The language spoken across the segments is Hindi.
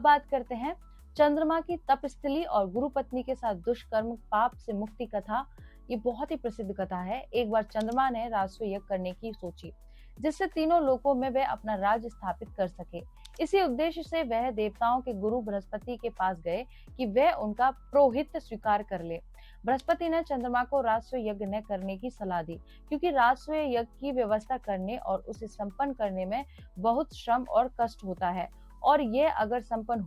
बात करते हैं चंद्रमा की तपस्थली और गुरु पत्नी के साथ दुष्कर्म पाप से मुक्ति कथा। ये बहुत ही प्रसिद्ध कथा है। एक बार चंद्रमा ने राजस्व यज्ञ करने की सोची, जिससे तीनों लोकों में वह अपना राज्य स्थापित कर सके। इसी उद्देश्य से वह देवताओं के गुरु बृहस्पति के पास गए कि वह उनका पौरोहित्य स्वीकार कर ले। बृहस्पति ने चंद्रमा को राजस्व यज्ञ न करने की सलाह दी, क्योंकि राजस्व यज्ञ की व्यवस्था करने और उसे संपन्न करने में बहुत श्रम और कष्ट होता है, और ये अगर संपन्न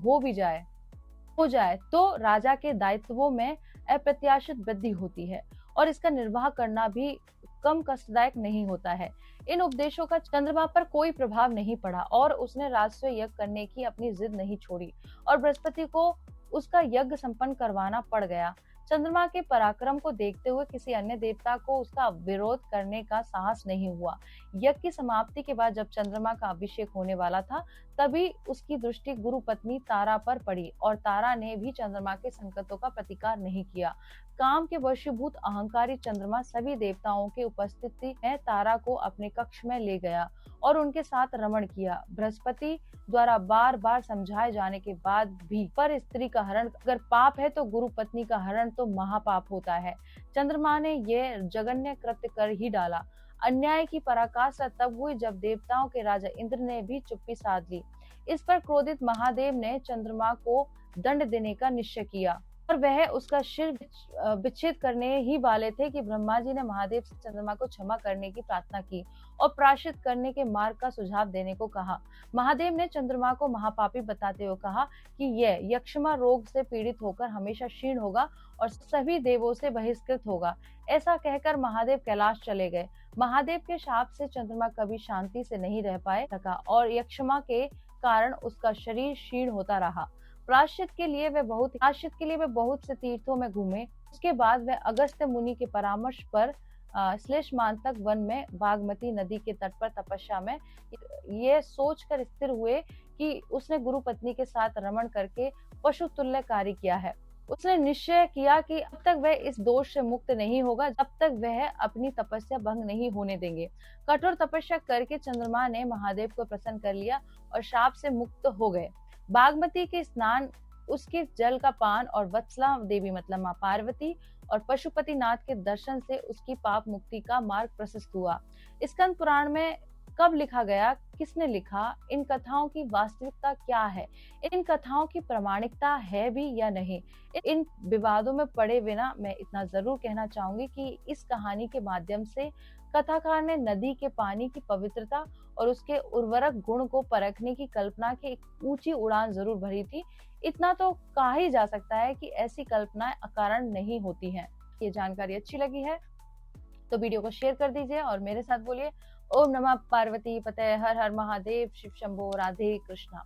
हो जाए तो राजा के दायित्वों में अप्रत्याशित वृद्धि होती है और इसका निर्वाह करना भी कम कष्टदायक नहीं होता है। इन उपदेशों का चंद्रमा पर कोई प्रभाव नहीं पड़ा और उसने राजस्व यज्ञ करने की अपनी जिद नहीं छोड़ी और बृहस्पति को उसका यज्ञ संपन्न करवाना पड़ गया। चंद्रमा के पराक्रम को देखते हुए किसी अन्य देवता को उसका विरोध करने का साहस नहीं हुआ। यज्ञ की समाप्ति के बाद जब चंद्रमा का अभिषेक होने वाला था, तभी उसकी दृष्टि गुरु पत्नी तारा पर पड़ी और तारा ने भी चंद्रमा के संकटों का प्रतिकार नहीं किया। काम के वशीभूत अहंकारी चंद्रमा सभी देवताओं की उपस्थिति में तारा को अपने कक्ष में ले गया और उनके साथ रमण किया। बृहस्पति द्वारा बार बार समझाए जाने के बाद भी पर स्त्री का हरण अगर पाप है तो गुरु पत्नी का हरण तो महापाप होता है। चंद्रमा ने यह जघन्य कृत्य कर ही डाला। अन्याय की पराकाष्ठा तब हुई जब देवताओं के राजा इंद्र ने भी चुप्पी साध ली। इस पर क्रोधित महादेव ने चंद्रमा को दंड देने का निश्चय किया और वह उसका शिर विच्छेद करने ही वाले थे कि ब्रह्मा जी ने महादेव से चंद्रमा को क्षमा करने की प्रार्थना की और प्रायश्चित करने के मार्ग का सुझाव देने को कहा। महादेव ने चंद्रमा को महापापी बताते हुए कहा कि यह यक्षमा रोग से पीड़ित होकर हमेशा क्षीण होगा और सभी देवों से बहिष्कृत होगा। ऐसा कहकर महादेव कैलाश चले गए। महादेव के शाप से चंद्रमा कभी शांति से नहीं रह सका और यक्षमा के कारण उसका शरीर क्षीण होता रहा। प्रायश्चित के लिए वे बहुत से तीर्थों में घूमे। उसके बाद वह अगस्त्य मुनि के परामर्श पर श्लेषमांतक वन में बागमती नदी के तट पर तपस्या में ये सोचकर स्थिर हुए कि उसने गुरु पत्नी के साथ रमण करके पशु तुल्य कार्य किया है। उसने निश्चय किया कि अब तक वह इस दोष से मुक्त नहीं होगा जब तक वह अपनी तपस्या भंग नहीं होने देंगे। कठोर तपस्या करके चंद्रमा ने महादेव को प्रसन्न कर लिया और शाप से मुक्त हो गए। बागमती के स्नान, उसके जल का पान और वत्सला देवी मतलब माँ पार्वती और पशुपति नाथ के दर्शन से उसकी पाप मुक्ति का मार्ग प्रशस्त हुआ। स्कंद पुराण में कब लिखा गया, किसने लिखा, इन कथाओं की वास्तविकता क्या है, इन कथाओं की प्रामाणिकता है भी या नहीं, इन विवादों में पड़े बिना मैं इतना जरूर कहना चाहूंगी कि इस कहानी के माध्यम से कथाकार ने नदी के पानी की पवित्रता और उसके उर्वरक गुण को परखने की कल्पना की एक ऊंची उड़ान जरूर भरी थी। इतना तो कहा ही जा सकता है कि ऐसी कल्पनाएं अकारण नहीं होती हैं। ये जानकारी अच्छी लगी है तो वीडियो को शेयर कर दीजिए और मेरे साथ बोलिए ओम नमः पार्वती पते, हर हर महादेव, शिव शंभो, राधे कृष्णा।